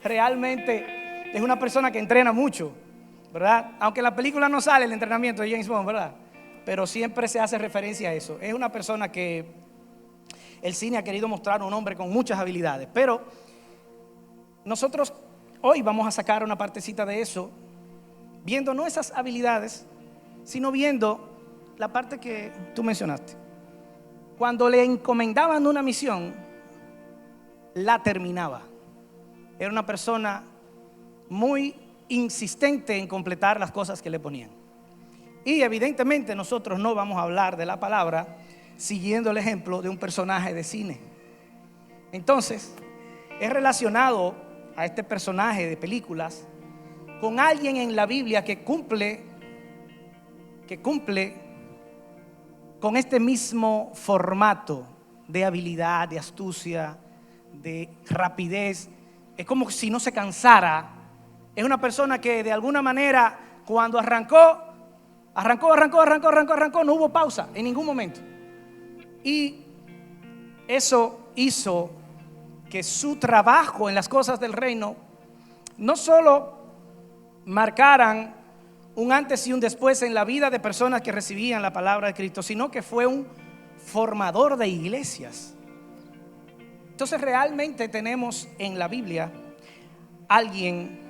realmente es una persona que entrena mucho, ¿verdad? Aunque en la película no sale el entrenamiento de James Bond, ¿verdad? Pero siempre se hace referencia a eso. Es una persona que el cine ha querido mostrar, un hombre con muchas habilidades. Pero nosotros hoy vamos a sacar una partecita de eso, viendo no esas habilidades, sino viendo la parte que tú mencionaste. Cuando le encomendaban una misión, la terminaba. Era una persona muy insistente en completar las cosas que le ponían. Y evidentemente nosotros no vamos a hablar de la palabra siguiendo el ejemplo de un personaje de cine. Entonces, es relacionado a este personaje de películas con alguien en la Biblia que cumple con este mismo formato de habilidad, de astucia, de rapidez. Es como si no se cansara. Es una persona que de alguna manera cuando arrancó, no hubo pausa en ningún momento. Y eso hizo que su trabajo en las cosas del reino no solo marcaran un antes y un después en la vida de personas que recibían la palabra de Cristo, sino que fue un formador de iglesias. Entonces realmente tenemos en la Biblia alguien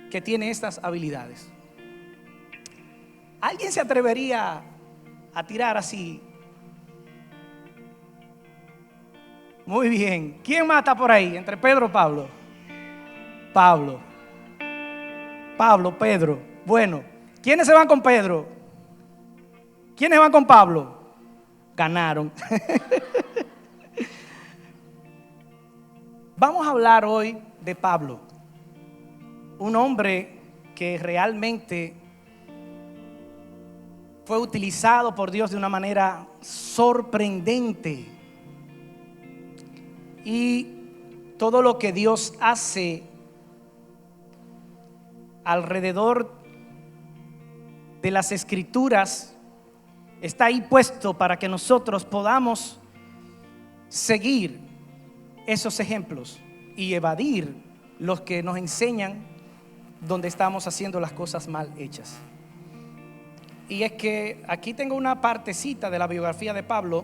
que tiene estas habilidades. ¿Alguien se atrevería a tirar así? Muy bien. ¿Quién más está por ahí? Entre Pedro o Pablo. Pablo, Pedro. Bueno, ¿quiénes se van con Pedro? ¿Quiénes van con Pablo? Ganaron. Vamos a hablar hoy de Pablo, un hombre que realmente fue utilizado por Dios de una manera sorprendente. Y todo lo que Dios hace alrededor de las Escrituras está ahí puesto para que nosotros podamos seguir esos ejemplos y evadir los que nos enseñan donde estamos haciendo las cosas mal hechas. Y es que aquí tengo una partecita de la biografía de Pablo,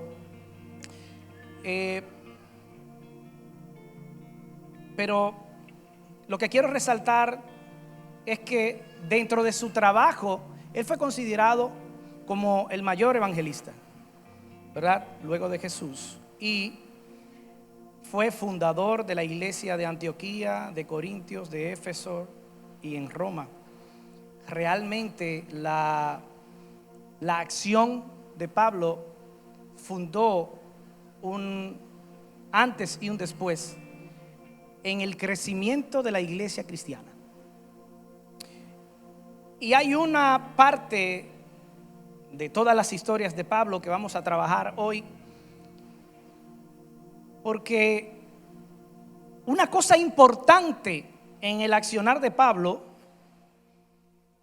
pero lo que quiero resaltar es que dentro de su trabajo él fue considerado como el mayor evangelista, ¿verdad? Luego de Jesús, y fue fundador de la iglesia de Antioquía, de Corintios, de Éfeso y en Roma. Realmente la acción de Pablo fundó un antes y un después en el crecimiento de la iglesia cristiana. Y hay una parte de todas las historias de Pablo que vamos a trabajar hoy, porque una cosa importante en el accionar de Pablo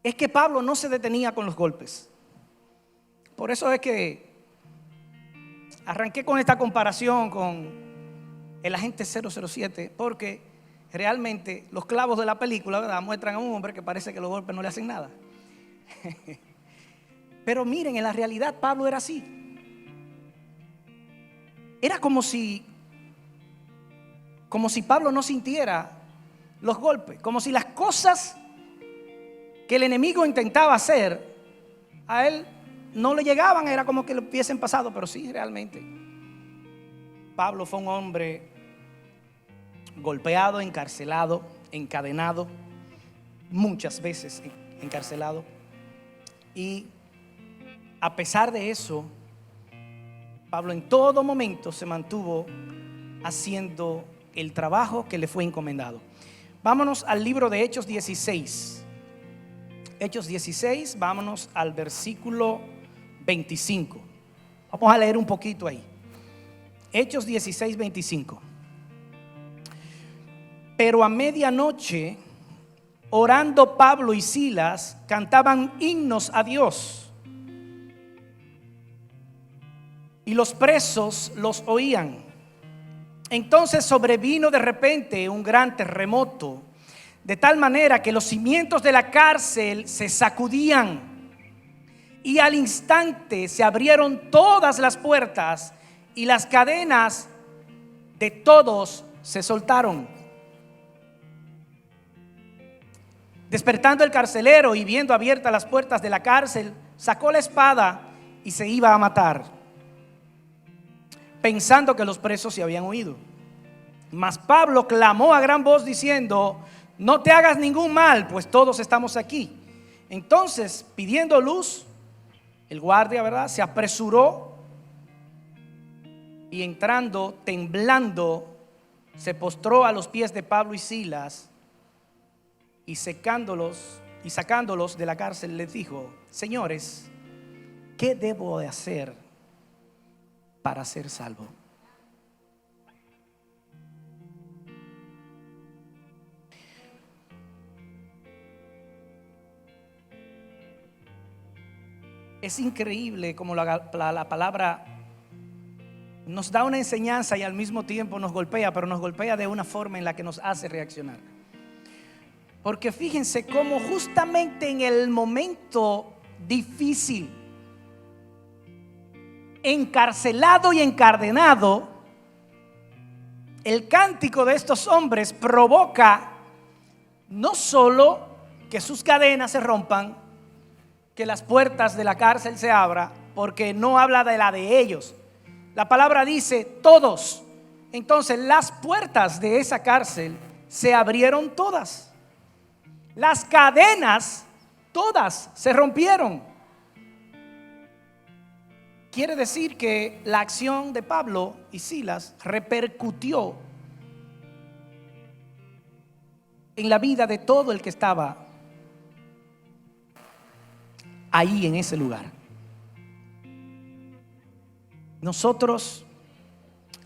es que Pablo no se detenía con los golpes. Por eso es que arranqué con esta comparación con el agente 007, porque realmente los clavos de la película, ¿verdad?, muestran a un hombre que parece que los golpes no le hacen nada. Pero miren, en la realidad Pablo era así. Era como si Pablo no sintiera los golpes, como si las cosas que el enemigo intentaba hacer a él no le llegaban, era como que le hubiesen pasado. Pero sí, realmente Pablo fue un hombre golpeado, encarcelado, encadenado, muchas veces encarcelado, y a pesar de eso, Pablo en todo momento se mantuvo haciendo el trabajo que le fue encomendado. Vámonos al libro de Hechos 16. Hechos 16, vámonos al versículo 25. Vamos a leer un poquito ahí. Hechos 16, 25. Pero a medianoche, orando Pablo y Silas, cantaban himnos a Dios, y los presos los oían. Entonces sobrevino de repente un gran terremoto, de tal manera que los cimientos de la cárcel se sacudían y al instante se abrieron todas las puertas y las cadenas de todos se soltaron. Despertando el carcelero y viendo abiertas las puertas de la cárcel, sacó la espada y se iba a matar, pensando que los presos se habían huido. Mas Pablo clamó a gran voz diciendo: no te hagas ningún mal, pues todos estamos aquí. Entonces, pidiendo luz, el guardia, ¿verdad?, se apresuró y entrando, temblando, se postró a los pies de Pablo y Silas y sacándolos de la cárcel les dijo: señores, ¿qué debo de hacer para ser salvo? Es increíble como la palabra nos da una enseñanza y al mismo tiempo nos golpea, pero nos golpea de una forma en la que nos hace reaccionar. Porque fíjense cómo justamente en el momento difícil, encarcelado y encadenado, el cántico de estos hombres provoca no solo que sus cadenas se rompan, que las puertas de la cárcel se abran, porque no habla de la de ellos. La palabra dice todos. Entonces las puertas de esa cárcel se abrieron todas. Las cadenas todas se rompieron. Quiere decir que la acción de Pablo y Silas repercutió en la vida de todo el que estaba ahí en ese lugar. Nosotros,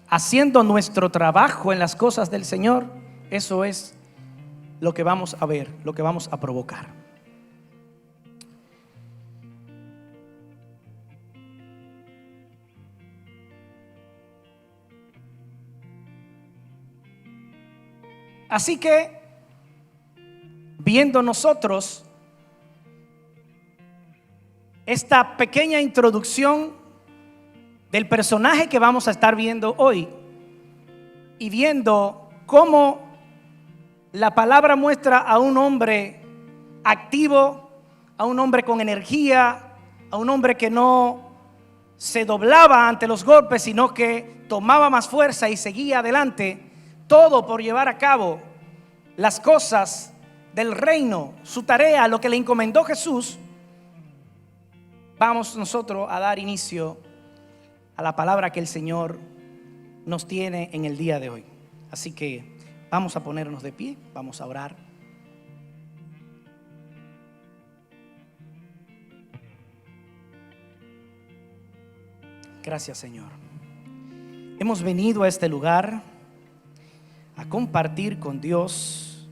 haciendo nuestro trabajo en las cosas del Señor, eso es lo que vamos a ver, lo que vamos a provocar. Así que, viendo nosotros esta pequeña introducción del personaje que vamos a estar viendo hoy y viendo cómo la palabra muestra a un hombre activo, a un hombre con energía, a un hombre que no se doblaba ante los golpes, sino que tomaba más fuerza y seguía adelante, todo por llevar a cabo las cosas del reino, su tarea, lo que le encomendó Jesús. Vamos nosotros a dar inicio a la palabra que el Señor nos tiene en el día de hoy. Así que vamos a ponernos de pie, vamos a orar. Gracias, Señor. Hemos venido a este lugar a compartir con Dios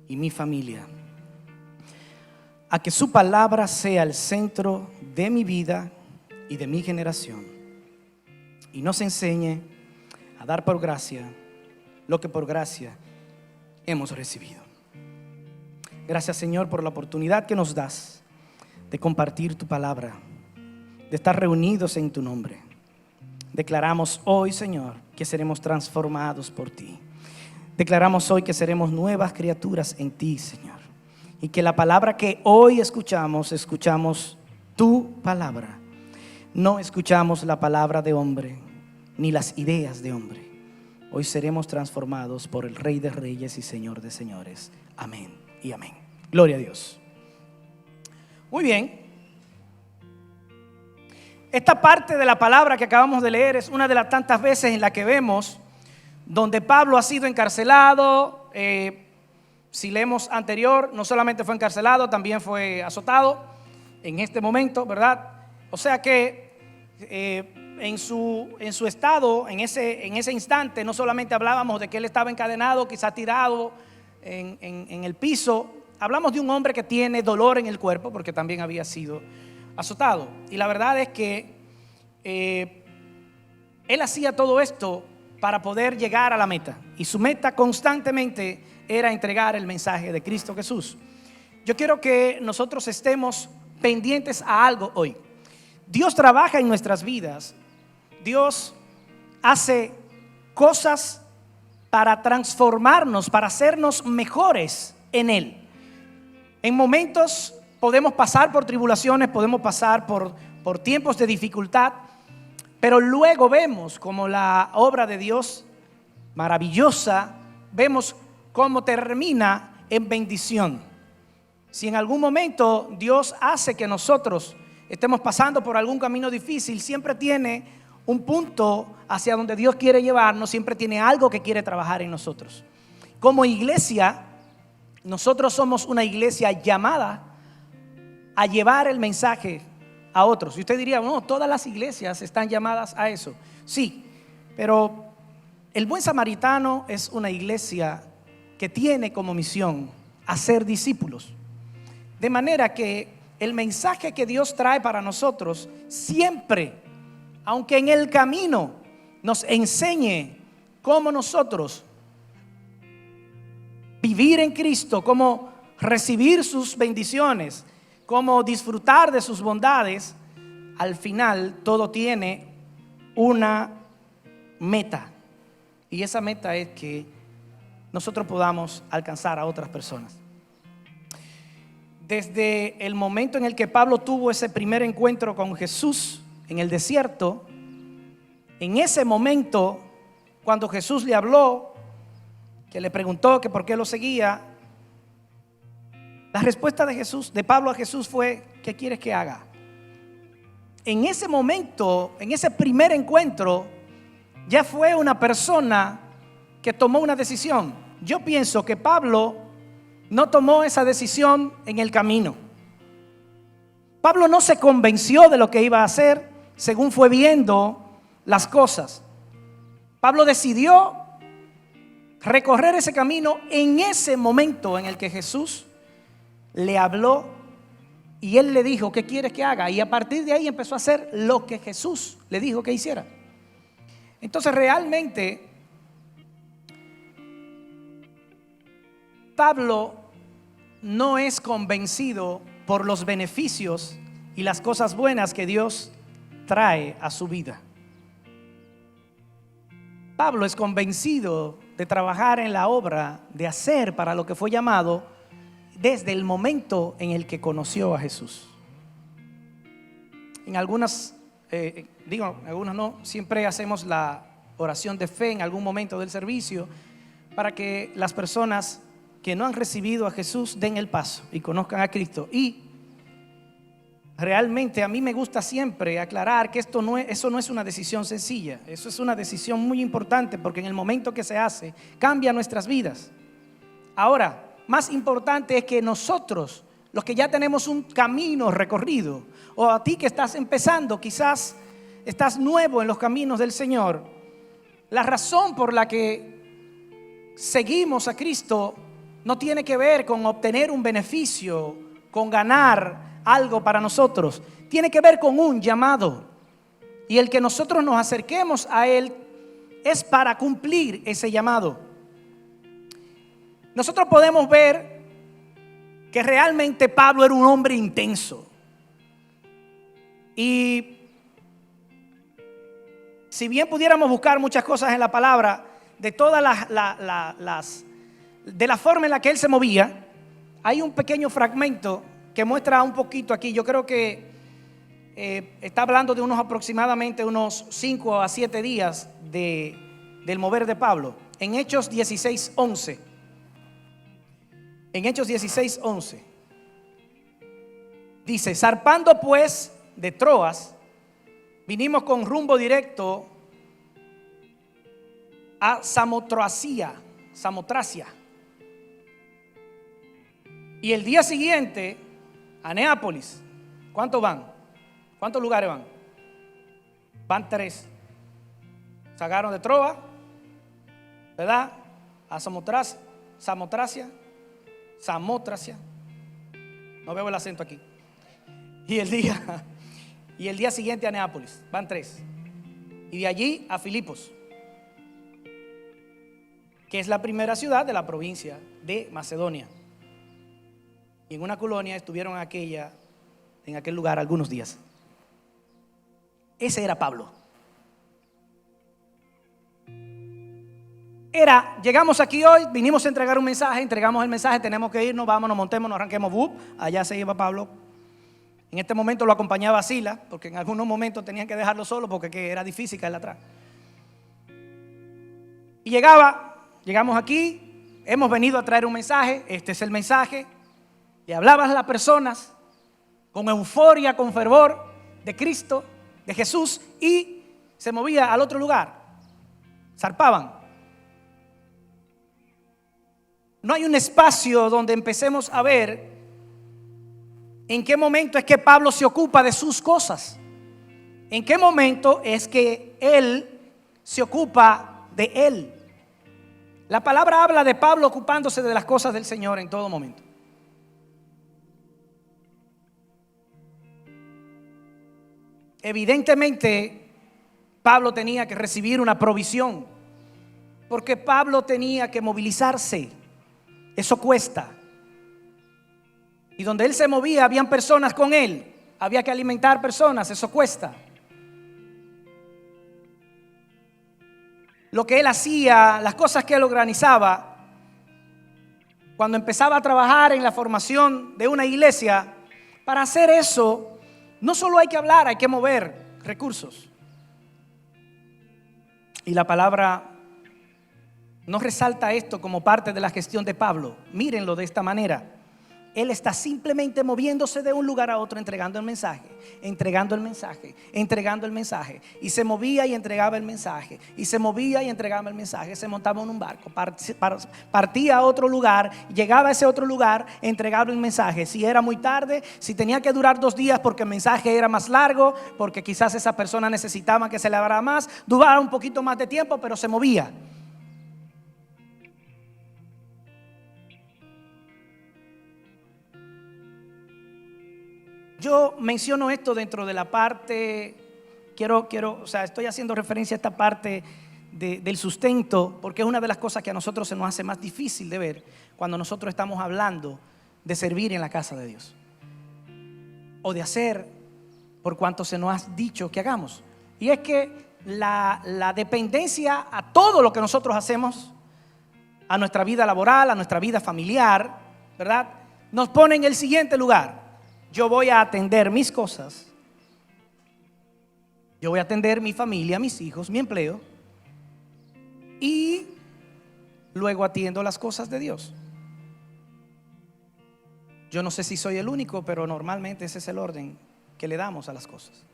y mi familia, a que su palabra sea el centro de mi vida y de mi generación, y nos enseñe a dar por gracia lo que por gracia hemos recibido. Gracias, Señor, por la oportunidad que nos das de compartir tu palabra, de estar reunidos en tu nombre. Declaramos hoy, Señor, que seremos transformados por ti. Declaramos hoy que seremos nuevas criaturas en ti, Señor, y que la palabra que hoy escuchamos tu palabra. No escuchamos la palabra de hombre ni las ideas de hombre. Hoy seremos transformados por el Rey de Reyes y Señor de Señores. Amén y amén. Gloria a Dios. Muy bien. Esta parte de la palabra que acabamos de leer es una de las tantas veces en la que vemos donde Pablo ha sido encarcelado. Si leemos anterior, no solamente fue encarcelado, también fue azotado en este momento, ¿verdad? O sea que en su estado, en ese instante, no solamente hablábamos de que él estaba encadenado, quizá tirado en el piso. Hablamos de un hombre que tiene dolor en el cuerpo porque también había sido azotado. Y la verdad es que él hacía todo esto para poder llegar a la meta. Y su meta constantemente era entregar el mensaje de Cristo Jesús. Yo quiero que nosotros estemos pendientes a algo hoy. Dios trabaja en nuestras vidas. Dios hace cosas para transformarnos, para hacernos mejores en Él. En momentos podemos pasar por tribulaciones, podemos pasar por tiempos de dificultad, pero luego vemos como la obra de Dios maravillosa, vemos cómo termina en bendición. Si en algún momento Dios hace que nosotros estemos pasando por algún camino difícil, siempre tiene un punto hacia donde Dios quiere llevarnos, siempre tiene algo que quiere trabajar en nosotros. Como iglesia, nosotros somos una iglesia llamada a llevar el mensaje a otros. Y usted diría, no, todas las iglesias están llamadas a eso. Sí, pero el Buen Samaritano es una iglesia que tiene como misión hacer discípulos. De manera que el mensaje que Dios trae para nosotros siempre, aunque en el camino nos enseñe cómo nosotros vivir en Cristo, cómo recibir sus bendiciones, cómo disfrutar de sus bondades, al final todo tiene una meta. Y esa meta es que nosotros podamos alcanzar a otras personas. Desde el momento en el que Pablo tuvo ese primer encuentro con Jesús en el desierto, en ese momento, cuando Jesús le habló, que le preguntó que por qué lo seguía, la respuesta de Pablo a Jesús fue: ¿qué quieres que haga? En ese momento, en ese primer encuentro, ya fue una persona que tomó una decisión. Yo pienso que Pablo no tomó esa decisión en el camino. Pablo no se convenció de lo que iba a hacer según fue viendo las cosas. Pablo decidió recorrer ese camino en ese momento en el que Jesús le habló y él le dijo: ¿qué quieres que haga? Y a partir de ahí empezó a hacer lo que Jesús le dijo que hiciera. Entonces realmente Pablo no es convencido por los beneficios y las cosas buenas que Dios trae a su vida. Pablo es convencido de trabajar en la obra, de hacer para lo que fue llamado desde el momento en el que conoció a Jesús. En algunas, algunas no, siempre hacemos la oración de fe en algún momento del servicio para que las personas que no han recibido a Jesús den el paso y conozcan a Cristo. Y realmente a mí me gusta siempre aclarar que eso no es una decisión sencilla. Eso es una decisión muy importante, porque en el momento que se hace cambia nuestras vidas. Ahora, más importante es que nosotros, los que ya tenemos un camino recorrido, o a ti que estás empezando, quizás estás nuevo en los caminos del Señor, la razón por la que seguimos a Cristo no tiene que ver con obtener un beneficio, con ganar algo para nosotros. Tiene que ver con un llamado. Y el que nosotros nos acerquemos a Él es para cumplir ese llamado. Nosotros podemos ver que realmente Pablo era un hombre intenso. Y si bien pudiéramos buscar muchas cosas en la palabra, de todas de la forma en la que él se movía, hay un pequeño fragmento que muestra un poquito aquí. Yo creo que está hablando de aproximadamente unos 5 a 7 días del mover de Pablo. En Hechos 16:11. En Hechos 16:11 dice: zarpando pues de Troas, vinimos con rumbo directo a Samotracia. Y el día siguiente a Neápolis. ¿Cuántos van? ¿Cuántos lugares van? Van 3. Sacaron de Troas, ¿verdad? A Samotracia. No veo el acento aquí. Y el día siguiente a Neápolis. Van 3. Y de allí a Filipos. que es la primera ciudad de la provincia de Macedonia. Y en una colonia estuvieron en aquel lugar algunos días. Ese era Pablo. Llegamos aquí hoy, vinimos a entregar un mensaje, entregamos el mensaje, tenemos que irnos, vámonos, montémonos, arranquemos, allá se iba Pablo. En este momento lo acompañaba Sila, porque en algunos momentos tenían que dejarlo solo porque era difícil caer atrás. Y llegamos aquí, hemos venido a traer un mensaje, este es el mensaje. Le hablabas a las personas con euforia, con fervor de Cristo, de Jesús, y se movía al otro lugar, zarpaban. No hay un espacio donde empecemos a ver en qué momento es que Pablo se ocupa de sus cosas. En qué momento es que él se ocupa de él. La palabra habla de Pablo ocupándose de las cosas del Señor en todo momento. Evidentemente, Pablo tenía que recibir una provisión, porque Pablo tenía que movilizarse. Eso cuesta. Y donde él se movía, habían personas con él. Había que alimentar personas, eso cuesta. Lo que él hacía, las cosas que él organizaba, cuando empezaba a trabajar en la formación de una iglesia, para hacer eso, no solo hay que hablar, hay que mover recursos. Y la palabra nos resalta esto como parte de la gestión de Pablo. Mírenlo de esta manera. Él está simplemente moviéndose de un lugar a otro, entregando el mensaje, entregando el mensaje, entregando el mensaje. Y se movía y entregaba el mensaje. Y se movía y entregaba el mensaje. Se montaba en un barco, partía a otro lugar, llegaba a ese otro lugar, entregaba el mensaje. Si era muy tarde, si tenía que durar 2 días porque el mensaje era más largo, porque quizás esa persona necesitaba que se le hablara más, duraba un poquito más de tiempo, pero se movía. Yo menciono esto dentro de la parte, estoy haciendo referencia a esta parte del sustento, porque es una de las cosas que a nosotros se nos hace más difícil de ver cuando nosotros estamos hablando de servir en la casa de Dios, o de hacer por cuanto se nos ha dicho que hagamos. Y es que la dependencia a todo lo que nosotros hacemos, a nuestra vida laboral, a nuestra vida familiar, ¿verdad?, nos pone en el siguiente lugar. Yo voy a atender mis cosas, yo voy a atender mi familia, mis hijos, mi empleo, y luego atiendo las cosas de Dios. Yo no sé si soy el único, pero normalmente ese es el orden que le damos a las cosas.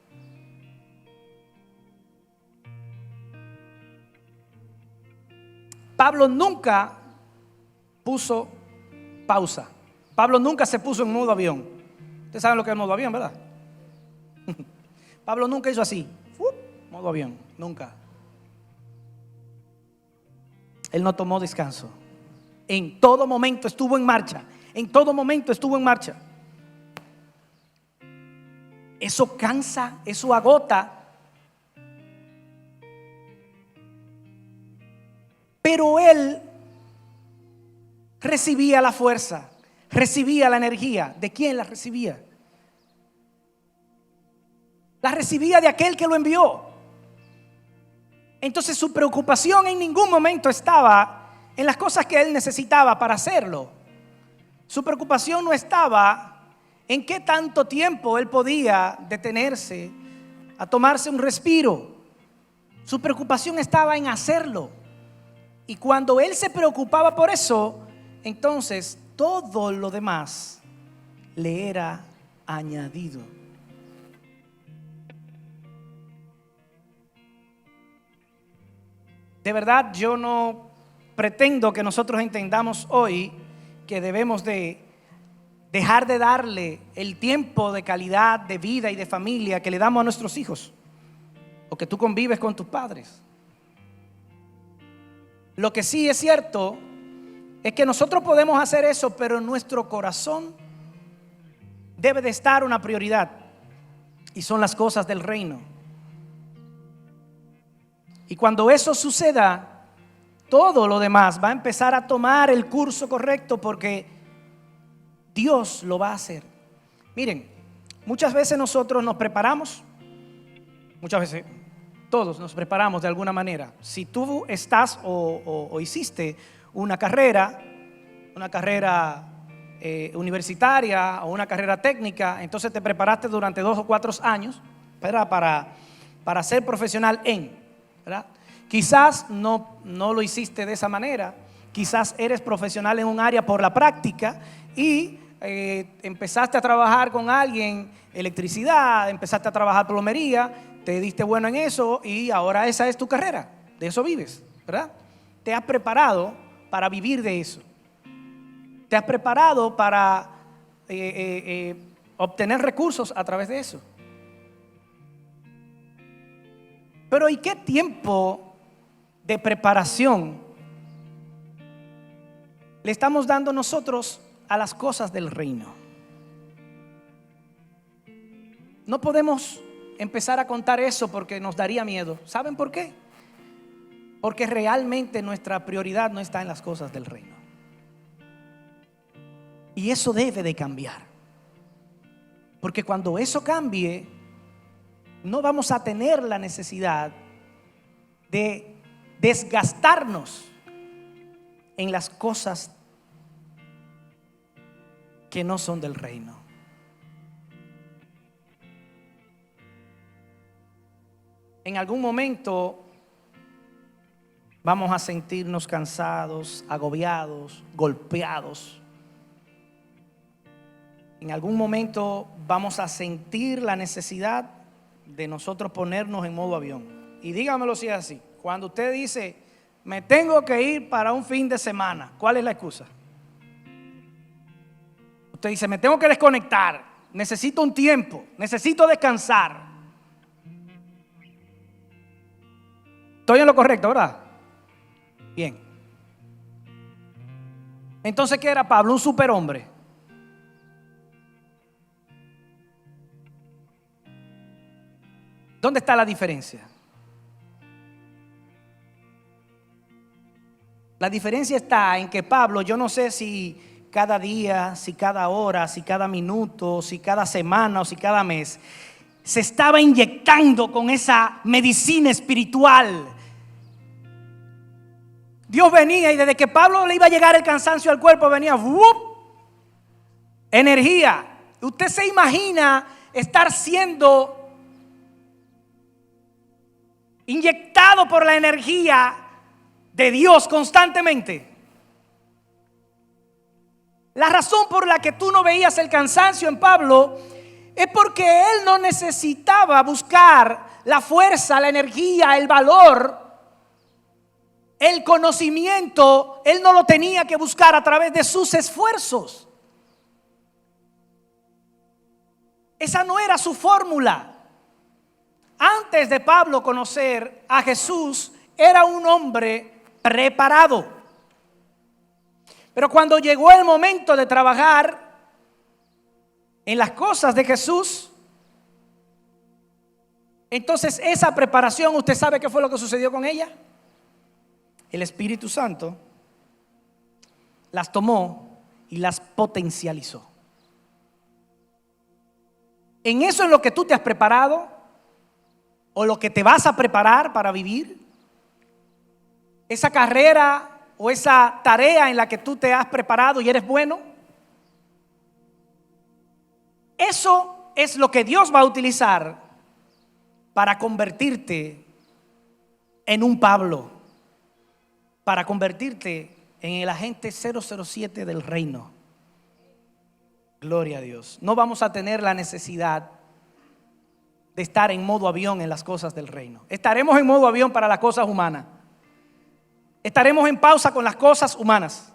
Pablo nunca puso pausa. Pablo nunca se puso en modo avión. Ustedes saben lo que es modo avión, ¿verdad? Pablo nunca hizo así, modo avión, nunca. Él no tomó descanso. En todo momento estuvo en marcha. En todo momento estuvo en marcha. Eso cansa, eso agota. Pero él recibía la fuerza, recibía la energía. ¿De quién la recibía? La recibía de aquel que lo envió. Entonces su preocupación en ningún momento estaba en las cosas que él necesitaba para hacerlo. Su preocupación no estaba en qué tanto tiempo él podía detenerse a tomarse un respiro. Su preocupación estaba en hacerlo. Y cuando él se preocupaba por eso, entonces todo lo demás le era añadido. De verdad, yo no pretendo que nosotros entendamos hoy que debemos de dejar de darle el tiempo de calidad de vida y de familia que le damos a nuestros hijos, o que tú convives con tus padres. Lo que sí es cierto es que nosotros podemos hacer eso, pero en nuestro corazón debe de estar una prioridad, y son las cosas del reino. Y cuando eso suceda, todo lo demás va a empezar a tomar el curso correcto porque Dios lo va a hacer. Miren, muchas veces nosotros nos preparamos, muchas veces todos nos preparamos de alguna manera. Si tú estás o hiciste una carrera universitaria o una carrera técnica, entonces te preparaste durante 2 o 4 años, ¿verdad? Para ser profesional ¿verdad? Quizás no lo hiciste de esa manera, quizás eres profesional en un área por la práctica y empezaste a trabajar con alguien, electricidad, empezaste a trabajar plomería, te diste bueno en eso y ahora esa es tu carrera, de eso vives, ¿verdad? Te has preparado para vivir de eso, te has preparado para obtener recursos a través de eso. Pero ¿y qué tiempo de preparación le estamos dando nosotros a las cosas del reino? No podemos empezar a contar eso porque nos daría miedo. ¿Saben por qué? Porque realmente nuestra prioridad no está en las cosas del reino. Y eso debe de cambiar. Porque cuando eso cambie, no vamos a tener la necesidad de desgastarnos en las cosas que no son del reino. En algún momento vamos a sentirnos cansados, agobiados, golpeados. En algún momento vamos a sentir la necesidad de nosotros ponernos en modo avión. Y dígamelo si es así. Cuando usted dice, me tengo que ir para un fin de semana, ¿cuál es la excusa? Usted dice, me tengo que desconectar, necesito un tiempo, necesito descansar. Estoy en lo correcto, ¿verdad? Bien. Entonces, ¿qué era Pablo? Un superhombre. ¿Dónde está la diferencia? La diferencia está en que Pablo, yo no sé si cada día, si cada hora, si cada minuto, si cada semana o si cada mes, se estaba inyectando con esa medicina espiritual. Dios venía y desde que Pablo le iba a llegar el cansancio al cuerpo, venía ¡wup! Energía. Usted se imagina estar siendo inyectado por la energía de Dios constantemente. La razón por la que tú no veías el cansancio en Pablo es porque él no necesitaba buscar la fuerza, la energía, el valor, el conocimiento. Él no lo tenía que buscar a través de sus esfuerzos. Esa no era su fórmula. Antes de Pablo conocer a Jesús, era un hombre preparado. Pero cuando llegó el momento de trabajar en las cosas de Jesús, entonces esa preparación, ¿usted sabe qué fue lo que sucedió con ella? El Espíritu Santo las tomó y las potencializó. En eso es lo que tú te has preparado o lo que te vas a preparar para vivir. Esa carrera o esa tarea en la que tú te has preparado y eres bueno. Eso es lo que Dios va a utilizar para convertirte en un Pablo, para convertirte en el agente 007 del reino. Gloria a Dios. No vamos a tener la necesidad de estar en modo avión en las cosas del reino. Estaremos en modo avión para las cosas humanas. Estaremos en pausa con las cosas humanas.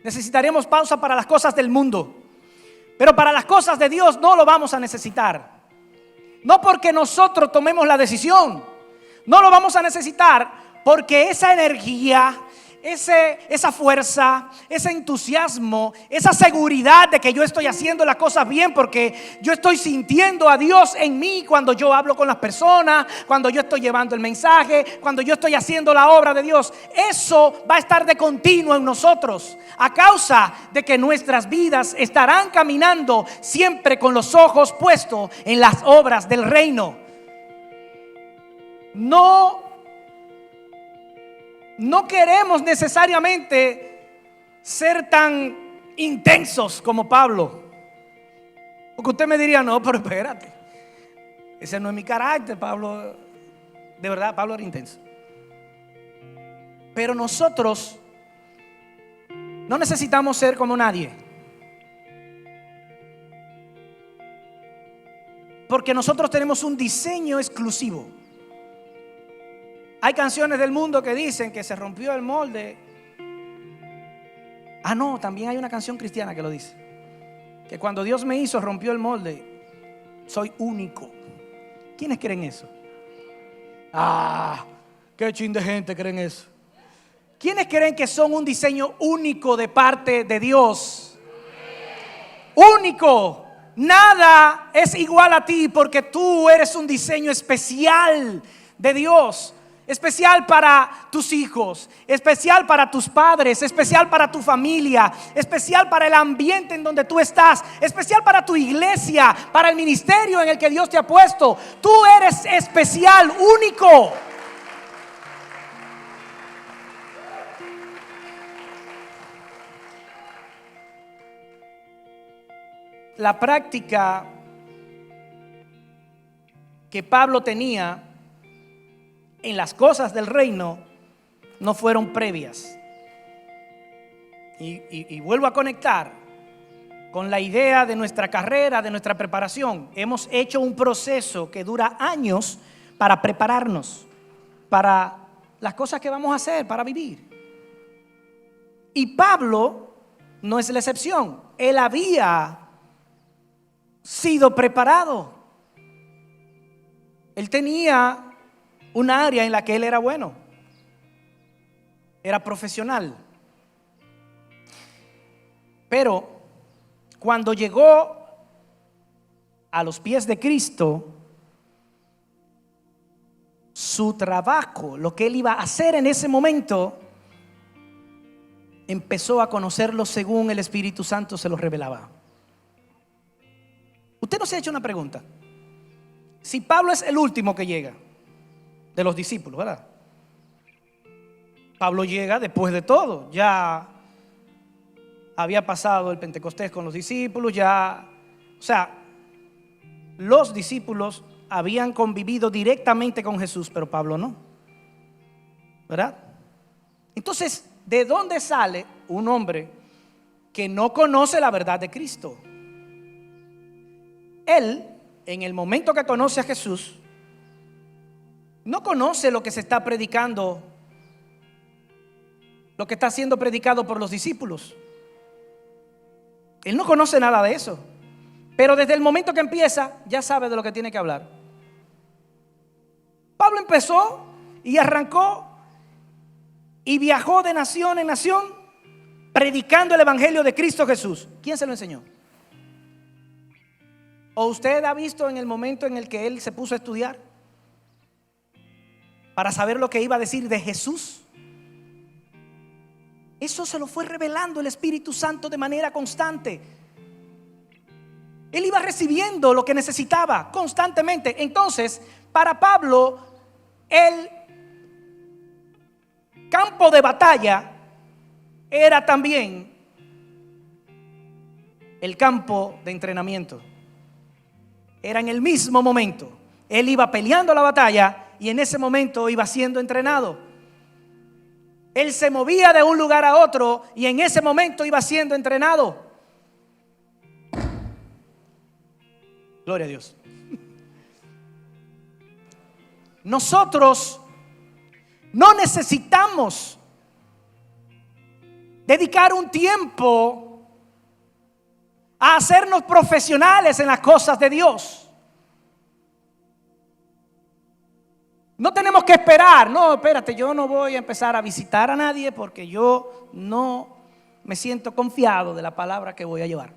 Necesitaremos pausa para las cosas del mundo. Pero para las cosas de Dios no lo vamos a necesitar. No porque nosotros tomemos la decisión. No lo vamos a necesitar porque esa energía, esa fuerza, ese entusiasmo, esa seguridad de que yo estoy haciendo las cosas bien porque yo estoy sintiendo a Dios en mí cuando yo hablo con las personas, cuando yo estoy llevando el mensaje, cuando yo estoy haciendo la obra de Dios. Eso va a estar de continuo en nosotros a causa de que nuestras vidas estarán caminando siempre con los ojos puestos en las obras del reino. No queremos necesariamente ser tan intensos como Pablo. Porque usted me diría, no, pero espérate, ese no es mi carácter, Pablo. De verdad, Pablo era intenso. Pero nosotros no necesitamos ser como nadie. Porque nosotros tenemos un diseño exclusivo. Hay canciones del mundo que dicen que se rompió el molde. No, también hay una canción cristiana que lo dice. Que cuando Dios me hizo, rompió el molde. Soy único. ¿Quiénes creen eso? Qué chin de gente creen eso. ¿Quiénes creen que son un diseño único de parte de Dios? Único. Nada es igual a ti porque tú eres un diseño especial de Dios. Especial para tus hijos, especial para tus padres, especial para tu familia, especial para el ambiente en donde tú estás, especial para tu iglesia, para el ministerio en el que Dios te ha puesto. Tú eres especial, único. La práctica que Pablo tenía en las cosas del reino no fueron previas. Y vuelvo a conectar con la idea de nuestra carrera, de nuestra preparación. Hemos hecho un proceso que dura años para prepararnos para las cosas que vamos a hacer, para vivir. Y Pablo no es la excepción. Él había sido preparado. Él tenía un área en la que él era bueno. Era profesional. Pero cuando llegó a los pies de Cristo, su trabajo, lo que él iba a hacer en ese momento, empezó a conocerlo según el Espíritu Santo se lo revelaba. Usted no se ha hecho una pregunta. Si Pablo es el último que llega de los discípulos, ¿verdad? Pablo llega después de todo. Ya había pasado el Pentecostés con los discípulos, los discípulos habían convivido directamente con Jesús, pero Pablo no, ¿verdad? Entonces, ¿de dónde sale un hombre que no conoce la verdad de Cristo? Él, en el momento que conoce a Jesús, no conoce lo que se está predicando, lo que está siendo predicado por los discípulos. Él no conoce nada de eso. Pero desde el momento que empieza, ya sabe de lo que tiene que hablar. Pablo empezó y arrancó y viajó de nación en nación predicando el evangelio de Cristo Jesús. ¿Quién se lo enseñó? ¿O usted ha visto en el momento en el que él se puso a estudiar para saber lo que iba a decir de Jesús? Eso se lo fue revelando el Espíritu Santo de manera constante. Él iba recibiendo lo que necesitaba constantemente. Entonces, para Pablo, el campo de batalla era también el campo de entrenamiento. Era en el mismo momento. Él iba peleando la batalla y en ese momento iba siendo entrenado. Él se movía de un lugar a otro y en ese momento iba siendo entrenado. Gloria a Dios. Nosotros no necesitamos dedicar un tiempo a hacernos profesionales en las cosas de Dios. No tenemos que esperar. No, espérate, yo no voy a empezar a visitar a nadie porque yo no me siento confiado de la palabra que voy a llevar.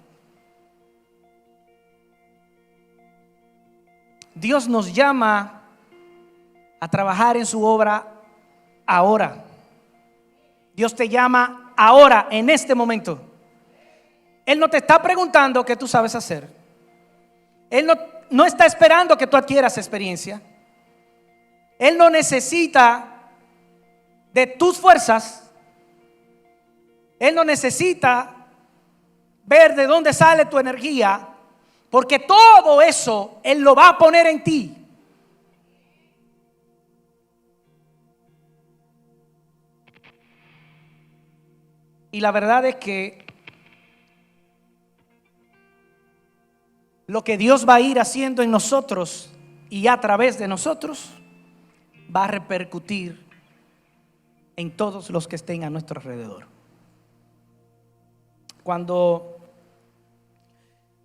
Dios nos llama a trabajar en su obra ahora. Dios te llama ahora, en este momento. Él no te está preguntando qué tú sabes hacer. Él no está esperando que tú adquieras experiencia. Él no necesita de tus fuerzas. Él no necesita ver de dónde sale tu energía, porque todo eso Él lo va a poner en ti. Y la verdad es que lo que Dios va a ir haciendo en nosotros y a través de nosotros va a repercutir en todos los que estén a nuestro alrededor. Cuando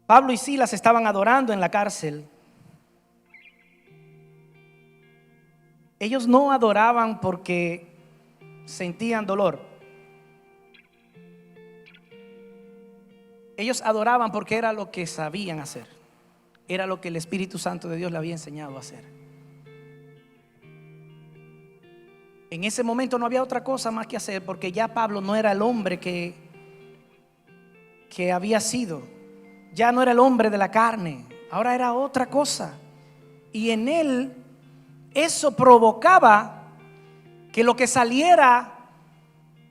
Pablo y Silas estaban adorando en la cárcel, ellos no adoraban porque sentían dolor. Ellos adoraban porque era lo que sabían hacer. Era lo que el Espíritu Santo de Dios le había enseñado a hacer. En ese momento no había otra cosa más que hacer, porque ya Pablo no era el hombre que había sido. Ya no era el hombre de la carne. Ahora era otra cosa. Y en él eso provocaba que lo que saliera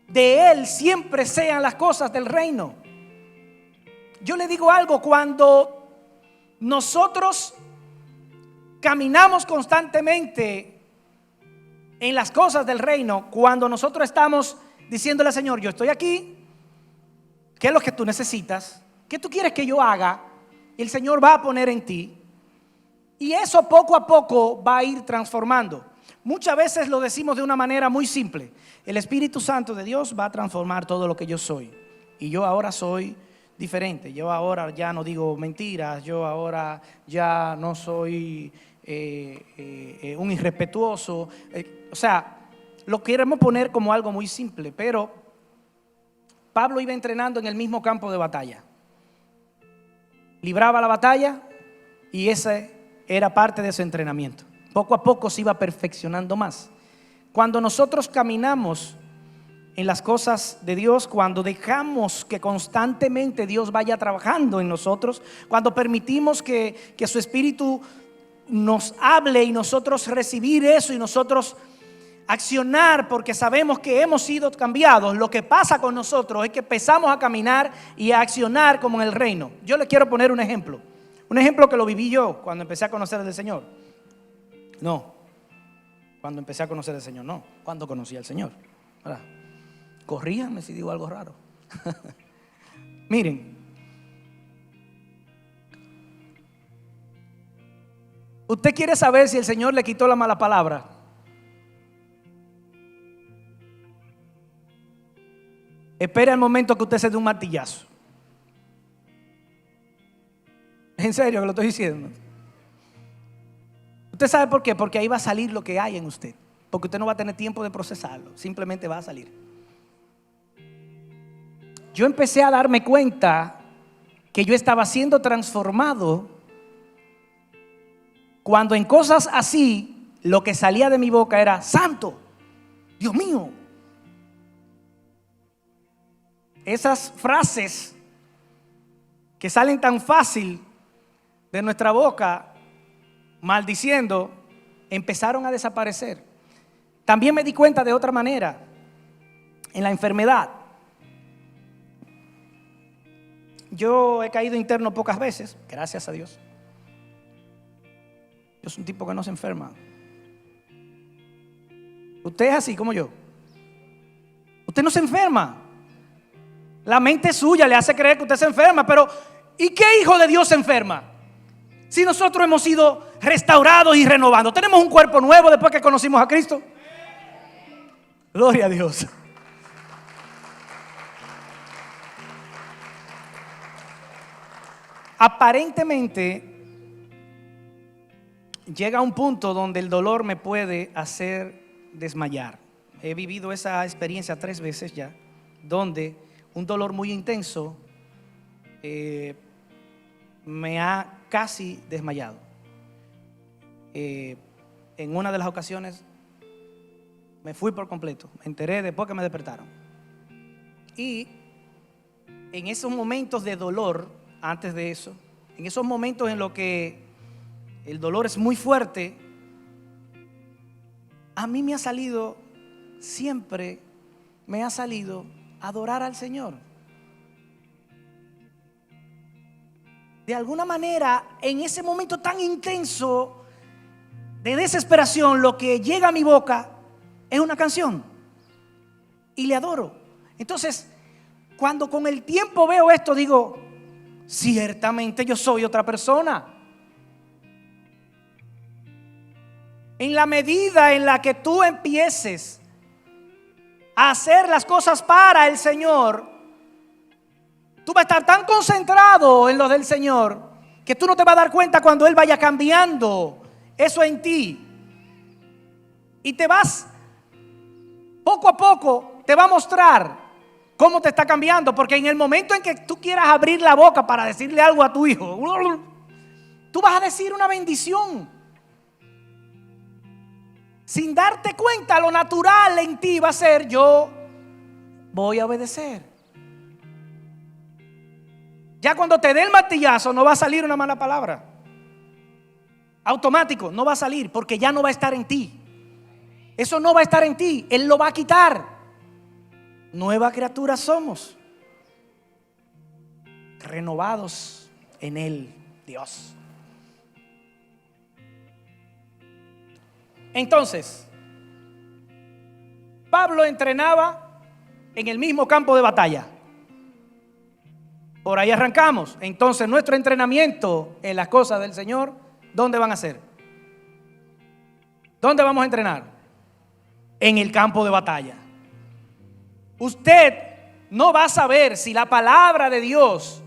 de él siempre sean las cosas del reino. Yo le digo algo: cuando nosotros caminamos constantemente en las cosas del reino, cuando nosotros estamos diciéndole al Señor, yo estoy aquí, ¿qué es lo que tú necesitas? ¿Qué tú quieres que yo haga? Y el Señor va a poner en ti, y eso poco a poco va a ir transformando. Muchas veces lo decimos de una manera muy simple: el Espíritu Santo de Dios va a transformar todo lo que yo soy, y yo ahora soy diferente. Yo ahora ya no digo mentiras. Yo ahora ya no soy un irrespetuoso. O sea, lo queremos poner como algo muy simple, pero Pablo iba entrenando en el mismo campo de batalla. Libraba la batalla y ese era parte de su entrenamiento. Poco a poco se iba perfeccionando más. Cuando nosotros caminamos en las cosas de Dios, cuando dejamos que constantemente Dios vaya trabajando en nosotros, cuando permitimos que su Espíritu nos hable y nosotros recibir eso y nosotros accionar, porque sabemos que hemos sido cambiados, lo que pasa con nosotros es que empezamos a caminar y a accionar como en el reino. Yo les quiero poner un ejemplo que lo viví yo cuando empecé a conocer al Señor. Cuando empecé a conocer al Señor, cuando conocí al Señor, ¿verdad? Corríjanme si digo algo raro. Miren, usted quiere saber si el Señor le quitó la mala palabra. Espera el momento que usted se dé un martillazo. En serio que lo estoy diciendo. ¿Usted sabe por qué? Porque ahí va a salir lo que hay en usted. Porque usted no va a tener tiempo de procesarlo. Simplemente va a salir. Yo empecé a darme cuenta que yo estaba siendo transformado cuando en cosas así lo que salía de mi boca era: santo, Dios mío. Esas frases que salen tan fácil de nuestra boca maldiciendo empezaron a desaparecer. También me di cuenta de otra manera en la enfermedad. Yo he caído interno pocas veces, gracias a Dios. Yo soy un tipo que no se enferma. Usted es así como yo. Usted no se enferma. La mente suya le hace creer que usted se enferma, pero ¿y qué hijo de Dios se enferma? Si nosotros hemos sido restaurados y renovados, tenemos un cuerpo nuevo después que conocimos a Cristo. Gloria a Dios. Aparentemente llega un punto donde el dolor me puede hacer desmayar. He vivido esa experiencia 3 veces ya, donde un dolor muy intenso me ha casi desmayado. En una de las ocasiones me fui por completo, me enteré después que me despertaron. Y en esos momentos de dolor, antes de eso, en esos momentos en los que el dolor es muy fuerte, a mí me ha salido, siempre me ha salido adorar al Señor. De alguna manera, en ese momento tan intenso de desesperación, lo que llega a mi boca es una canción y le adoro. Entonces, cuando con el tiempo veo esto, digo, ciertamente yo soy otra persona. En la medida en la que tú empieces a hacer las cosas para el Señor, tú vas a estar tan concentrado en lo del Señor que tú no te vas a dar cuenta cuando Él vaya cambiando eso en ti. Y te vas, poco a poco, te va a mostrar cómo te está cambiando. Porque en el momento en que tú quieras abrir la boca para decirle algo a tu hijo, tú vas a decir una bendición. Sin darte cuenta, lo natural en ti va a ser: yo voy a obedecer. Ya cuando te dé el martillazo no va a salir una mala palabra. Automático, no va a salir, porque ya no va a estar en ti. Eso no va a estar en ti, Él lo va a quitar. Nueva criatura somos, renovados en Él, Dios. Entonces, Pablo entrenaba en el mismo campo de batalla. Por ahí arrancamos. Entonces, nuestro entrenamiento en las cosas del Señor, ¿dónde van a ser? ¿Dónde vamos a entrenar? En el campo de batalla. Usted no va a saber si la palabra de Dios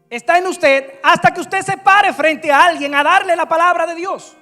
está en usted hasta que usted se pare frente a alguien a darle la palabra de Dios.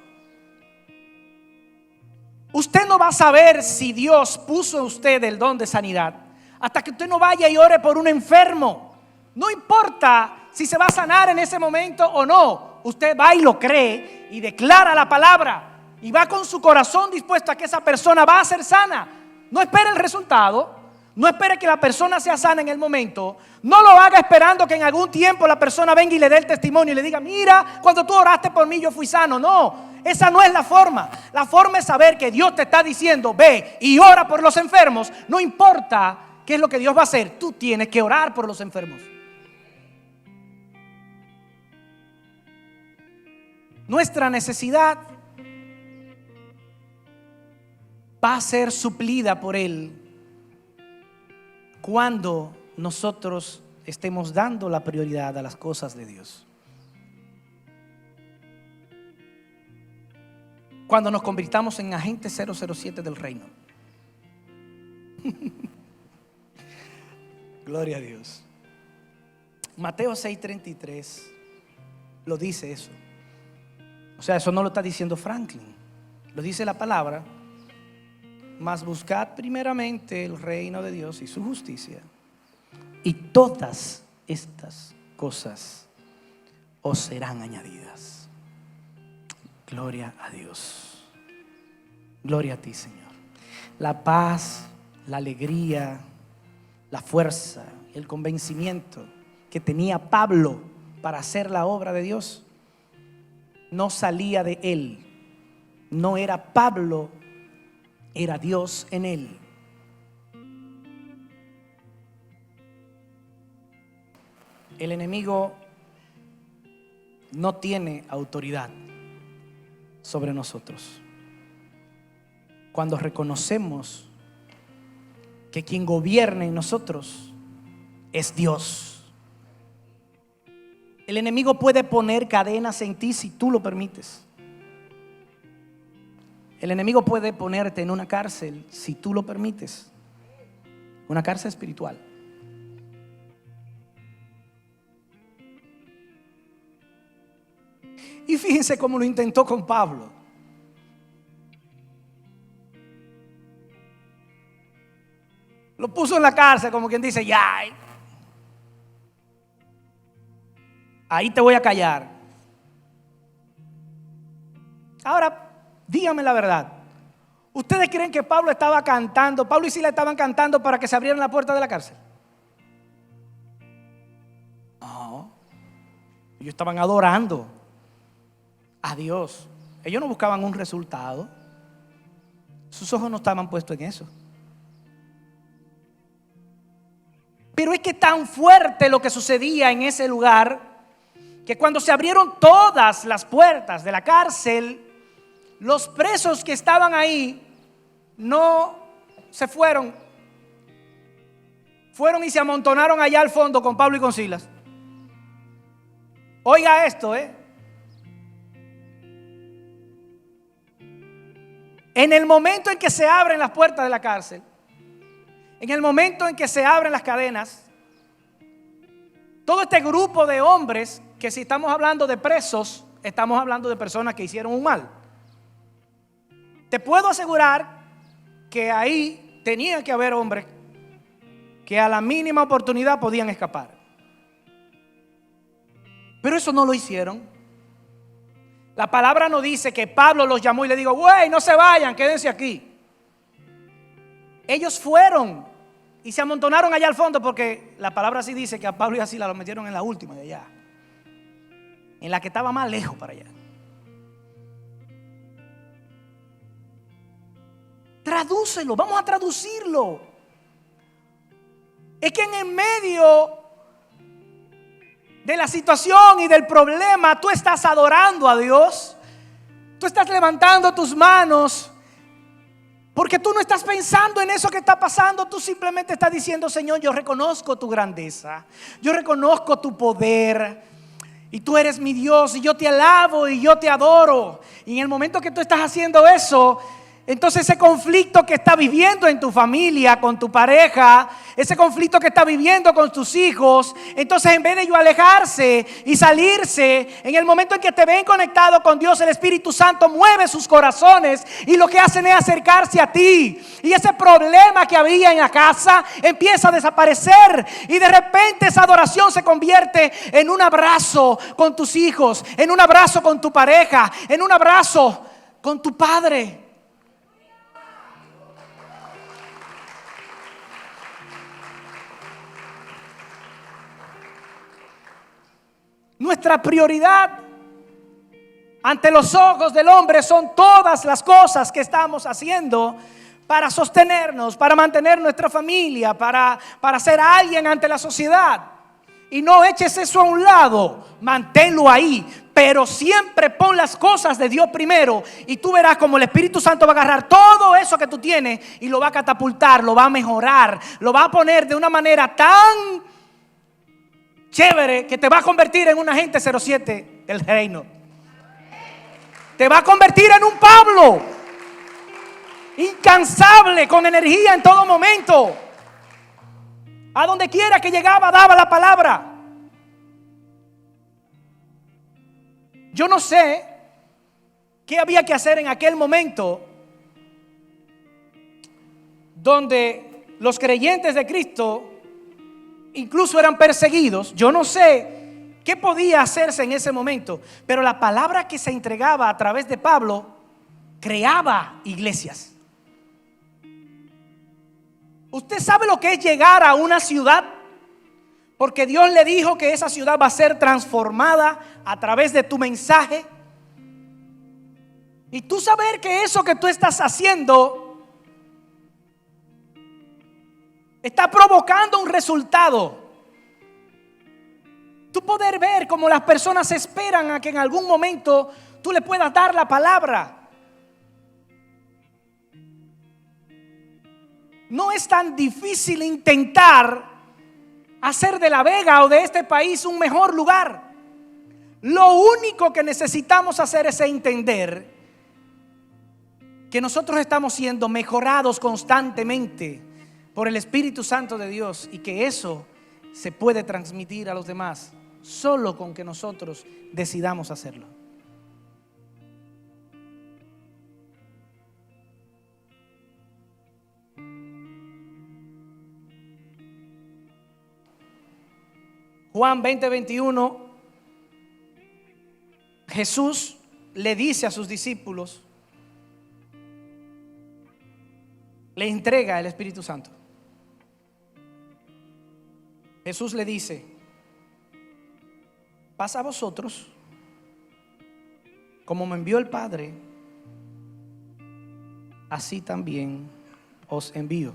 Usted no va a saber si Dios puso en usted el don de sanidad hasta que usted no vaya y ore por un enfermo. No importa si se va a sanar en ese momento o no. Usted va y lo cree y declara la palabra y va con su corazón dispuesto a que esa persona va a ser sana. No espere el resultado, no espere que la persona sea sana en el momento. No lo haga esperando que en algún tiempo la persona venga y le dé el testimonio y le diga: mira, cuando tú oraste por mí yo fui sano. No. Esa no es la forma. La forma es saber que Dios te está diciendo: ve y ora por los enfermos. No importa qué es lo que Dios va a hacer, tú tienes que orar por los enfermos. Nuestra necesidad va a ser suplida por Él cuando nosotros estemos dando la prioridad a las cosas de Dios. Cuando nos convirtamos en agentes 007 del reino. Gloria a Dios. Mateo 6:33 lo dice eso. O sea, eso no lo está diciendo Franklin, lo dice la palabra. Mas buscad primeramente el reino de Dios y su justicia, y todas estas cosas os serán añadidas. Gloria a Dios. Gloria a ti, Señor. La paz, la alegría, la fuerza, el convencimiento que tenía Pablo para hacer la obra de Dios no salía de él. No era Pablo, era Dios en él. El enemigo no tiene autoridad sobre nosotros. Cuando reconocemos que quien gobierna en nosotros es Dios. El enemigo puede poner cadenas en ti si tú lo permites. El enemigo puede ponerte en una cárcel si tú lo permites. Una cárcel espiritual. Y fíjense cómo lo intentó con Pablo. Lo puso en la cárcel, como quien dice, ya, ahí te voy a callar. Ahora, díganme la verdad. ¿Ustedes creen que Pablo estaba cantando, Pablo y Silas estaban cantando para que se abrieran la puerta de la cárcel? No. Ellos estaban adorando a Dios. Ellos no buscaban un resultado. Sus ojos no estaban puestos en eso. Pero es que tan fuerte lo que sucedía en ese lugar, que cuando se abrieron todas las puertas de la cárcel, los presos que estaban ahí no se fueron y se amontonaron allá al fondo con Pablo y con Silas. Oiga esto, En el momento en que se abren las puertas de la cárcel, en el momento en que se abren las cadenas, todo este grupo de hombres, que si estamos hablando de presos, estamos hablando de personas que hicieron un mal. Te puedo asegurar que ahí tenía que haber hombres que a la mínima oportunidad podían escapar. Pero eso no lo hicieron. La palabra no dice que Pablo los llamó y le dijo, güey, no se vayan, quédense aquí. Ellos fueron y se amontonaron allá al fondo, porque la palabra sí dice que a Pablo y a Silas los metieron en la última de allá, en la que estaba más lejos para allá. Tradúcelo, vamos a traducirlo. Es que en el medio de la situación y del problema, tú estás adorando a Dios. Tú estás levantando tus manos, porque tú no estás pensando en eso que está pasando. Tú simplemente estás diciendo, Señor, yo reconozco tu grandeza, yo reconozco tu poder, y tú eres mi Dios, y yo te alabo y yo te adoro. Y en el momento que tú estás haciendo eso, entonces ese conflicto que está viviendo en tu familia, con tu pareja, ese conflicto que está viviendo con tus hijos, entonces en vez de ellos alejarse y salirse, en el momento en que te ven conectado con Dios, el Espíritu Santo mueve sus corazones y lo que hacen es acercarse a ti. Y ese problema que había en la casa empieza a desaparecer, y de repente esa adoración se convierte en un abrazo con tus hijos, en un abrazo con tu pareja, en un abrazo con tu padre. Nuestra prioridad ante los ojos del hombre son todas las cosas que estamos haciendo para sostenernos, para mantener nuestra familia, para ser alguien ante la sociedad. Y no eches eso a un lado, manténlo ahí, pero siempre pon las cosas de Dios primero, y tú verás como el Espíritu Santo va a agarrar todo eso que tú tienes y lo va a catapultar, lo va a mejorar, lo va a poner de una manera tan chévere que te va a convertir en un agente 07 del reino. Te va a convertir en un Pablo incansable, con energía en todo momento. A donde quiera que llegaba, daba la palabra. Yo no sé qué había que hacer en aquel momento donde los creyentes de Cristo incluso eran perseguidos. Yo no sé qué podía hacerse en ese momento, pero la palabra que se entregaba a través de Pablo creaba iglesias. ¿Usted sabe lo que es llegar a una ciudad? Porque Dios le dijo que esa ciudad va a ser transformada a través de tu mensaje. Y tú saber que eso que tú estás haciendo está provocando un resultado. Tú poder ver cómo las personas esperan a que en algún momento tú le puedas dar la palabra. No es tan difícil intentar hacer de La Vega o de este país un mejor lugar. Lo único que necesitamos hacer es entender que nosotros estamos siendo mejorados constantemente por el Espíritu Santo de Dios, y que eso se puede transmitir a los demás solo con que nosotros decidamos hacerlo. Juan 20:21, Jesús le dice a sus discípulos, le entrega el Espíritu Santo. Jesús le dice: pasa a vosotros, como me envió el Padre, así también os envío.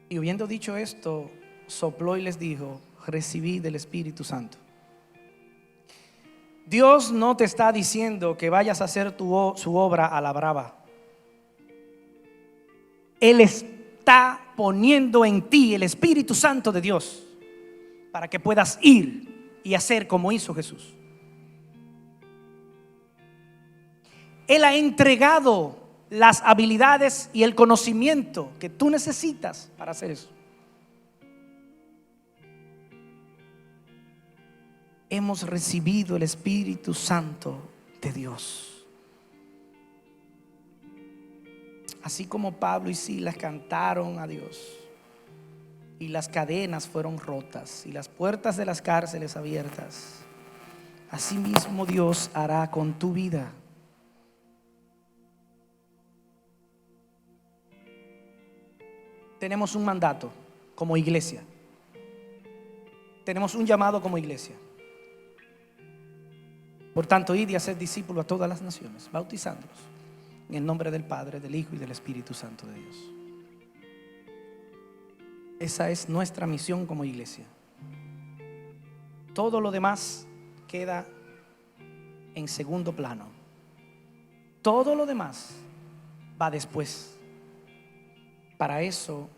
Y habiendo dicho esto, sopló y les dijo: recibid del Espíritu Santo. Dios no te está diciendo que vayas a hacer su obra a la brava. Él está poniendo en ti el Espíritu Santo de Dios para que puedas ir y hacer como hizo Jesús. Él ha entregado las habilidades y el conocimiento que tú necesitas para hacer eso. Hemos recibido el Espíritu Santo de Dios. Así como Pablo y Silas cantaron a Dios y las cadenas fueron rotas y las puertas de las cárceles abiertas, así mismo Dios hará con tu vida. Tenemos un mandato como iglesia. Tenemos un llamado como iglesia. Por tanto, id y haced discípulos a todas las naciones, bautizándolos en el nombre del Padre, del Hijo y del Espíritu Santo de Dios. Esa es nuestra misión como iglesia. Todo lo demás queda en segundo plano. Todo lo demás va después. Para eso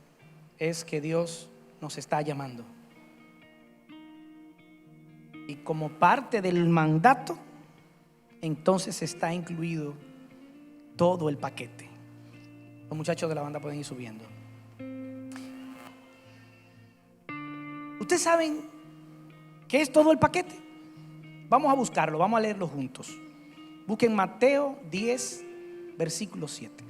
es que Dios nos está llamando. Y como parte del mandato, entonces está incluido todo el paquete. Los muchachos de la banda pueden ir subiendo. ¿Ustedes saben qué es todo el paquete? Vamos a buscarlo, vamos a leerlo juntos. Busquen Mateo 10, versículo 7.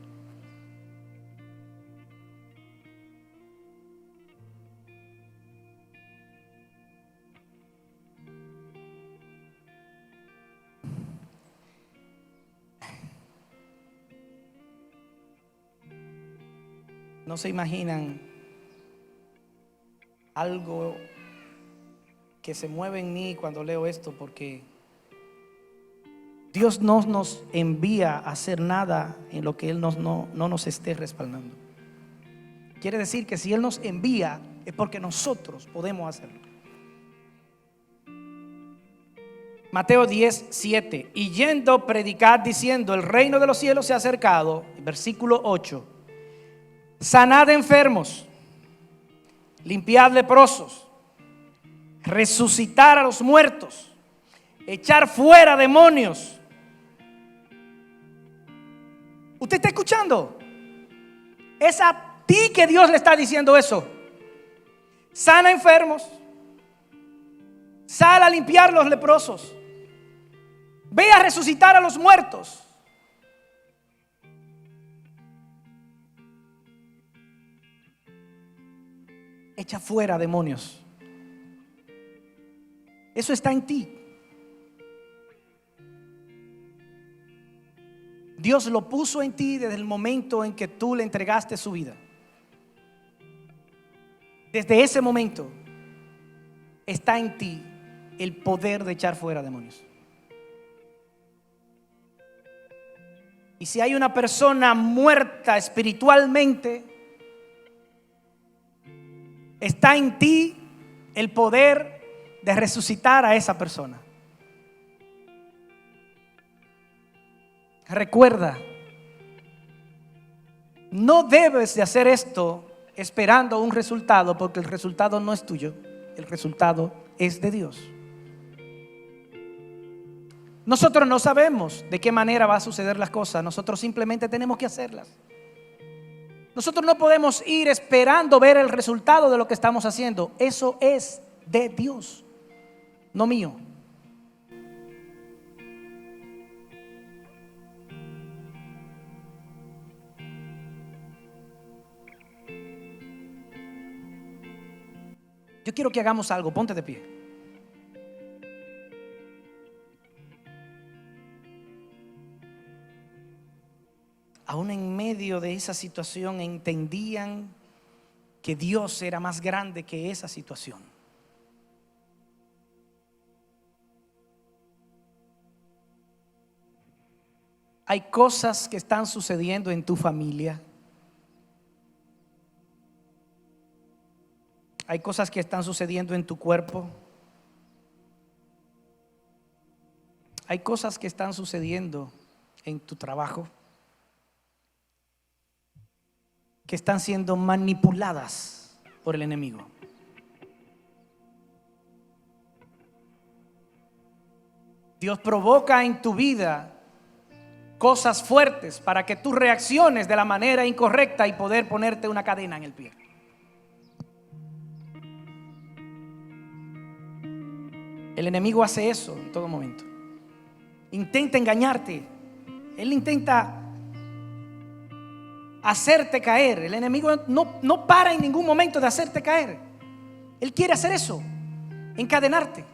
No se imaginan algo que se mueve en mí cuando leo esto, porque Dios no nos envía a hacer nada en lo que Él no nos esté respaldando. Quiere decir que si Él nos envía es porque nosotros podemos hacerlo. Mateo 10, 7. Y yendo, predicad diciendo: el reino de los cielos se ha acercado. Versículo 8. Sanad enfermos, limpiad leprosos, resucitar a los muertos, echar fuera demonios. ¿Usted está escuchando? Es a ti que Dios le está diciendo eso. Sana enfermos, sal a limpiar los leprosos, ve a resucitar a los muertos. Echa fuera demonios. Eso está en ti. Dios lo puso en ti desde el momento en que tú le entregaste su vida. Desde ese momento está en ti el poder de echar fuera demonios. Y si hay una persona muerta espiritualmente, está en ti el poder de resucitar a esa persona. Recuerda, no debes de hacer esto esperando un resultado, porque el resultado no es tuyo, el resultado es de Dios. Nosotros no sabemos de qué manera va a suceder las cosas, nosotros simplemente tenemos que hacerlas. Nosotros no podemos ir esperando ver el resultado de lo que estamos haciendo. Eso es de Dios, no mío. Yo quiero que hagamos algo, ponte de pie. Aún en medio de esa situación entendían que Dios era más grande que esa situación. Hay cosas que están sucediendo en tu familia. Hay cosas que están sucediendo en tu cuerpo. Hay cosas que están sucediendo en tu trabajo, que están siendo manipuladas por el enemigo. Dios provoca en tu vida cosas fuertes para que tú reacciones de la manera incorrecta y poder ponerte una cadena en el pie. El enemigo hace eso en todo momento. Intenta engañarte. Él intenta hacerte caer. El enemigo no para en ningún momento de hacerte caer. Él quiere hacer eso, encadenarte.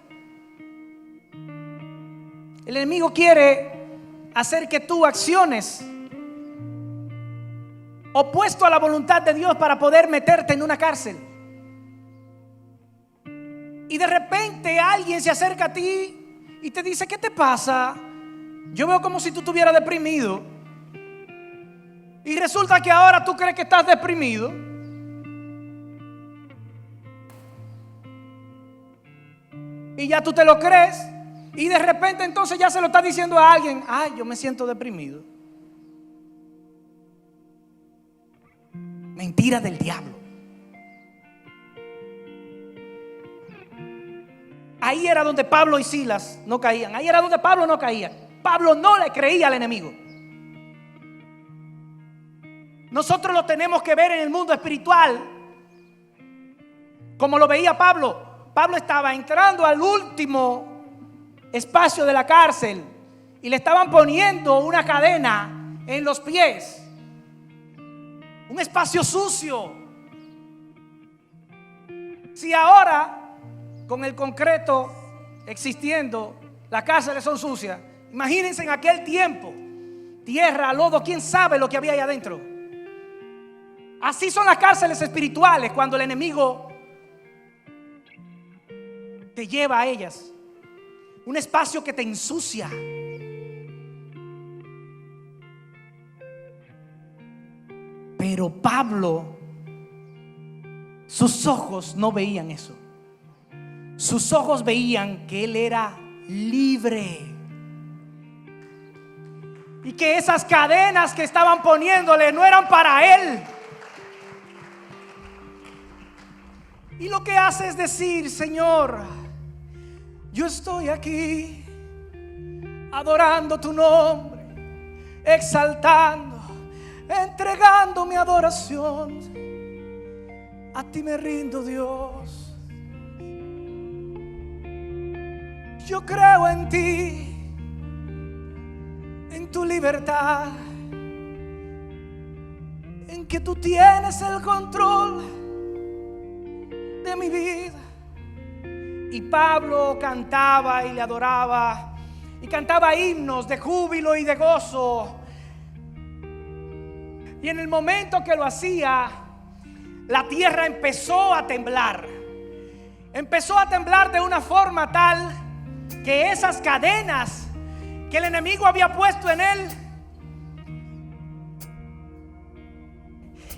El enemigo quiere hacer que tú acciones opuesto a la voluntad de Dios para poder meterte en una cárcel. Y de repente alguien se acerca a ti y te dice: ¿qué te pasa? Yo veo como si tú estuvieras deprimido. Y resulta que ahora tú crees que estás deprimido. Y ya tú te lo crees. Y de repente entonces ya se lo estás diciendo a alguien: ay, yo me siento deprimido. Mentira del diablo. Ahí era donde Pablo y Silas no caían. Ahí era donde Pablo no caía. Pablo no le creía al enemigo. Nosotros lo tenemos que ver en el mundo espiritual como lo veía Pablo. Pablo estaba entrando al último espacio de la cárcel y le estaban poniendo una cadena en los pies. Un espacio sucio. Si ahora, con el concreto existiendo, las cárceles son sucias, imagínense en aquel tiempo, tierra, lodo, quién sabe lo que había ahí adentro. Así son las cárceles espirituales cuando el enemigo te lleva a ellas. Un espacio que te ensucia. Pero Pablo, sus ojos no veían eso. Sus ojos veían que él era libre. Y que esas cadenas que estaban poniéndole no eran para él. Y lo que hace es decir: Señor, yo estoy aquí adorando tu nombre, exaltando, entregando mi adoración. A ti me rindo, Dios. Yo creo en ti, en tu libertad, en que tú tienes el control de mi vida. Y Pablo cantaba y le adoraba, y cantaba himnos de júbilo y de gozo. Y en el momento que lo hacía, la tierra empezó a temblar. Empezó a temblar de una forma tal que esas cadenas que el enemigo había puesto en él,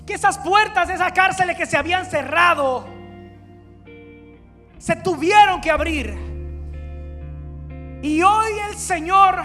que esas puertas de esas cárceles que se habían cerrado, se tuvieron que abrir. Y hoy el Señor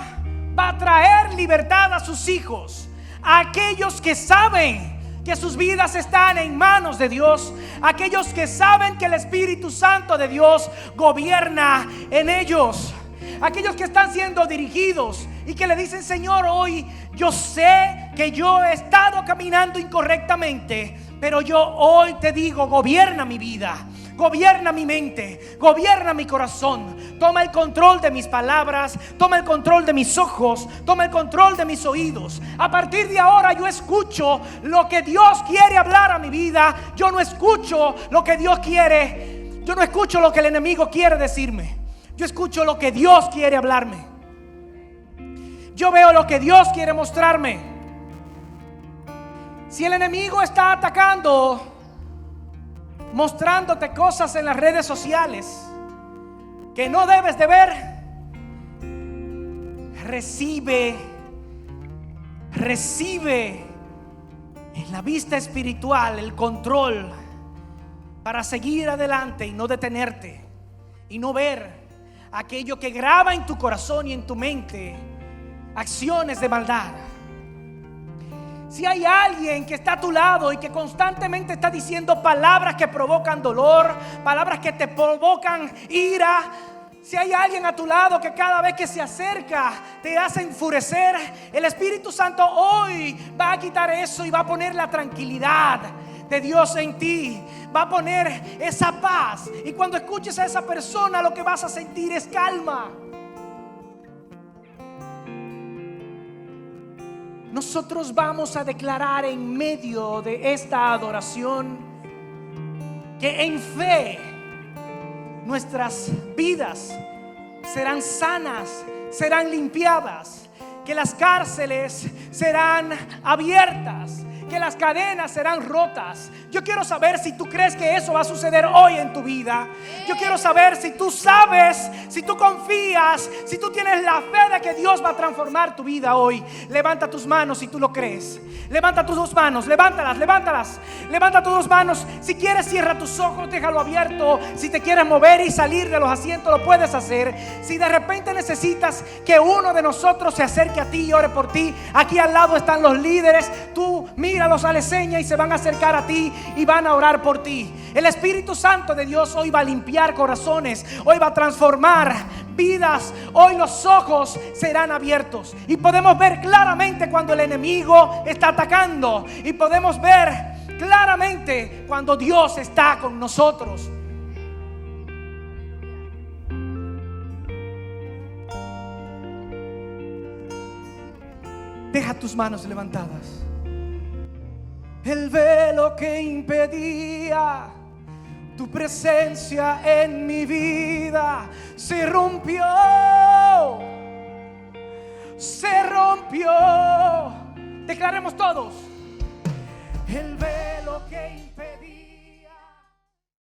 va a traer libertad a sus hijos, a aquellos que saben que sus vidas están en manos de Dios, aquellos que saben que el Espíritu Santo de Dios gobierna en ellos, aquellos que están siendo dirigidos y que le dicen: Señor, hoy yo sé que yo he estado caminando incorrectamente, pero yo hoy te digo: gobierna mi vida, gobierna mi mente, gobierna mi corazón. Toma el control de mis palabras, toma el control de mis ojos, toma el control de mis oídos. A partir de ahora yo escucho lo que Dios quiere hablar a mi vida. Yo no escucho lo que Dios quiere Yo no escucho lo que el enemigo quiere decirme. Yo escucho lo que Dios quiere hablarme. Yo veo lo que Dios quiere mostrarme. Si el enemigo está atacando, mostrándote cosas en las redes sociales que no debes de ver, recibe en la vista espiritual el control para seguir adelante y no detenerte y no ver aquello que graba en tu corazón y en tu mente acciones de maldad. Si hay alguien que está a tu lado y que constantemente está diciendo palabras que provocan dolor, palabras que te provocan ira, si hay alguien a tu lado que cada vez que se acerca te hace enfurecer, el Espíritu Santo hoy va a quitar eso y va a poner la tranquilidad de Dios en ti. Va a poner esa paz. Y cuando escuches a esa persona, lo que vas a sentir es calma. Nosotros vamos a declarar en medio de esta adoración que en fe nuestras vidas serán sanas, serán limpiadas, que las cárceles serán abiertas, que las cadenas serán rotas. Yo quiero saber si tú crees que eso va a suceder hoy en tu vida. Yo quiero saber si tú sabes, si tú confías, si tú tienes la fe de que Dios va a transformar tu vida hoy. Levanta tus manos si tú lo crees. Levanta tus dos manos, levántalas. Levanta tus dos manos. Si quieres, cierra tus ojos, déjalo abierto. Si te quieres mover y salir de los asientos, lo puedes hacer. Si de repente necesitas que uno de nosotros se acerque a ti y ore por ti, aquí al lado están los líderes. Tú míralos, dale seña y se van a acercar a ti y van a orar por ti. El Espíritu Santo de Dios hoy va a limpiar corazones, hoy va a transformar vidas. Hoy los ojos serán abiertos y podemos ver claramente cuando el enemigo está atacando, y podemos ver claramente cuando Dios está con nosotros. Deja tus manos levantadas. El velo que impedía tu presencia en mi vida se rompió. Declaremos todos. El velo que impedía